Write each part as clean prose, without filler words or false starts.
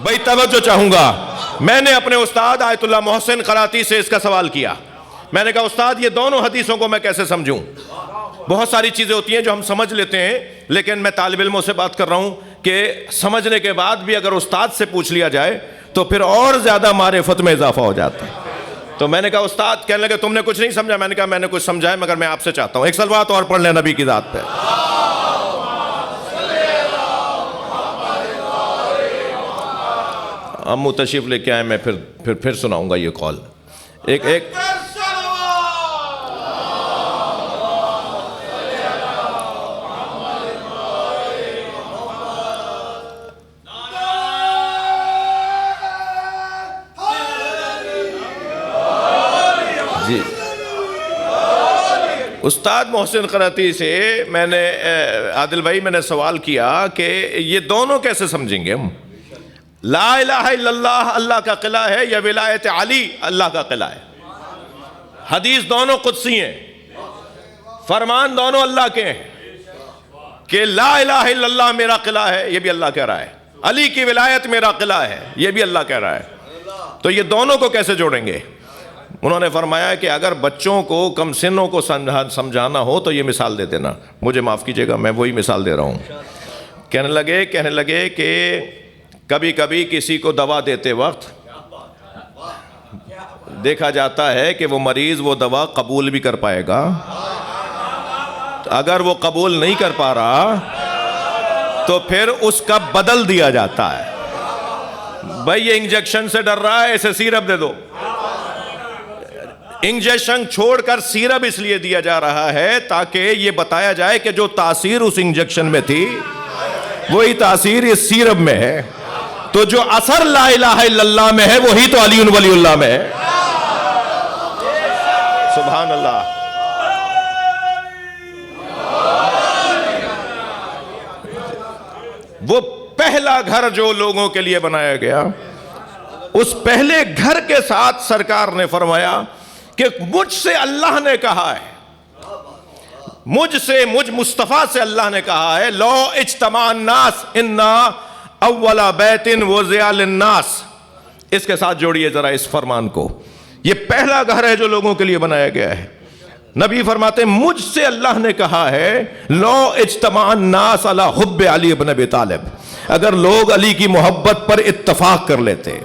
بھائی توجہ چاہوں گا. میں نے اپنے استاد آیت اللہ محسن قراتی سے اس کا سوال کیا. میں نے کہا استاد یہ دونوں حدیثوں کو میں کیسے سمجھوں؟ بہت ساری چیزیں ہوتی ہیں جو ہم سمجھ لیتے ہیں، لیکن میں طالب علموں سے بات کر رہا ہوں کہ سمجھنے کے بعد بھی اگر استاد سے پوچھ لیا جائے تو پھر اور زیادہ معرفت میں اضافہ ہو جاتا ہے. تو میں نے کہا استاد، کہنے لگے تم نے کچھ نہیں سمجھا. میں نے کہا میں نے کچھ سمجھا ہے، مگر میں آپ سے چاہتا ہوں ایک صلوات اور پڑھ لیں نبی کی ذات پہ. امو تشریف لے کے آئے، میں پھر سناؤں گا یہ قول. ایک جی استاد محسن قراتی سے میں نے عادل بھائی میں نے سوال کیا کہ یہ دونوں کیسے سمجھیں گے ہم؟ لا الہ الا اللہ اللہ کا قلعہ ہے یا ولایت علی اللہ کا قلعہ ہے؟ حدیث دونوں قدسی ہیں، فرمان دونوں اللہ کے ہیں کہ لا الہ الا اللہ میرا قلعہ ہے، یہ بھی اللہ کہہ رہا ہے. علی کی ولایت میرا قلعہ ہے، یہ بھی اللہ کہہ رہا ہے. تو یہ دونوں کو کیسے جوڑیں گے؟ انہوں نے فرمایا کہ اگر بچوں کو کم سنوں کو سمجھانا ہو تو یہ مثال دے دینا. مجھے معاف کیجئے گا، میں وہی مثال دے رہا ہوں. کہنے لگے کہ کبھی کبھی کسی کو دوا دیتے وقت دیکھا جاتا ہے کہ وہ مریض وہ دوا قبول بھی کر پائے گا. اگر وہ قبول نہیں کر پا رہا تو پھر اس کا بدل دیا جاتا ہے. بھائی یہ انجیکشن سے ڈر رہا ہے، اسے سیرپ دے دو. انجیکشن چھوڑ کر سیرپ اس لیے دیا جا رہا ہے تاکہ یہ بتایا جائے کہ جو تاثیر اس انجیکشن میں تھی وہی تاثیر اس سیرپ میں ہے. تو جو اثر لا الہ الا اللہ میں ہے وہی تو علی ولی اللہ میں ہے. سبحان اللہ. وہ پہلا گھر جو لوگوں کے لیے بنایا گیا، اس پہلے گھر کے ساتھ سرکار نے فرمایا کہ مجھ سے اللہ نے کہا ہے، مجھ مصطفیٰ سے اللہ نے کہا ہے لو اجتماع الناس انا اول بیت وضع للناس. اس کے ساتھ جوڑیے ذرا اس فرمان کو. یہ پہلا گھر ہے جو لوگوں کے لیے بنایا گیا ہے. نبی فرماتے ہیں مجھ سے اللہ نے کہا ہے لو اجتماع الناس علی حب علی بن ابی طالب. اگر لوگ علی کی محبت پر اتفاق کر لیتے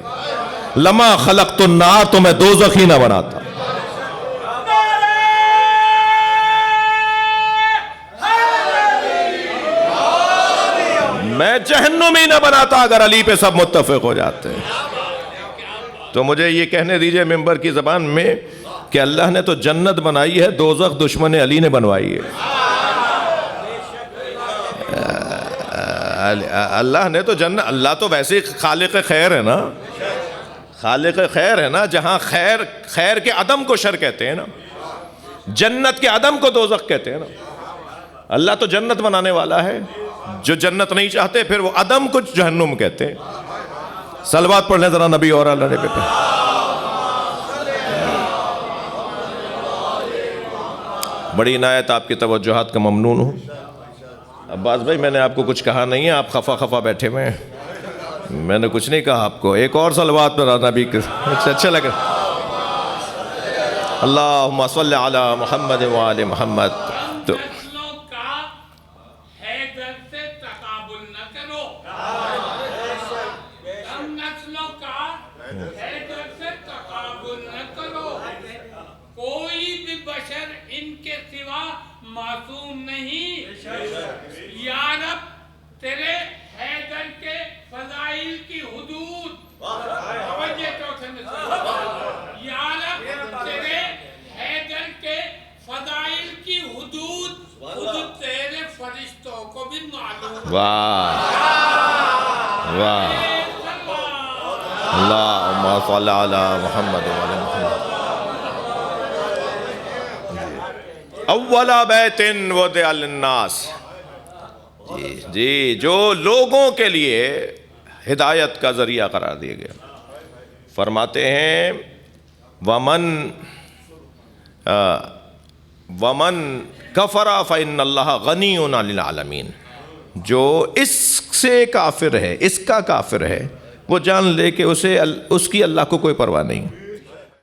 لما خلقت النار، تو میں دوزخ ہی نہ بناتا. میں جہنمی نہ بناتا اگر علی پہ سب متفق ہو جاتے. تو مجھے یہ کہنے دیجئے ممبر کی زبان میں کہ اللہ نے تو جنت بنائی ہے، دوزخ دشمن علی نے بنوائی ہے. اللہ نے تو جنت، اللہ تو ویسے خالق خیر ہے نا، خالق خیر ہے نا. جہاں خیر کے عدم کو شر کہتے ہیں نا، جنت کے عدم کو دوزخ کہتے ہیں نا. اللہ تو جنت بنانے والا ہے. جو جنت نہیں چاہتے پھر وہ عدم کو جہنم کہتے ہیں. صلوات پڑھ لیں ذرا نبی اور اللہ نبی پہ. بڑی عنایت، آپ کی توجہات کا ممنون ہوں. عباس بھائی میں نے آپ کو کچھ کہا نہیں ہے، آپ خفا بیٹھے ہوئے ہیں. میں نے کچھ نہیں کہا آپ کو. ایک اور صلوات پر نبی کے اچھا لگا. اللہم صلی علی محمد وآل محمد. تو معصوم نہیں. یا رب تیرے حیدر کے فضائل کی حدود، یا رب تیرے حیدر کے فضائل کی حدود خود تیرے فرشتوں کو بھی معلوم. واہ واہ. اللہم صلی علی محمد وعلی محمد. اول بیت وضع للناس. جی جو لوگوں کے لیے ہدایت کا ذریعہ قرار دیا گیا. فرماتے ہیں ومن کفر فإن اللہ غنی عن العالمین. جو اس سے کافر ہے، اس کا کافر ہے، وہ جان لے کہ اس کی اللہ کو کوئی پرواہ نہیں.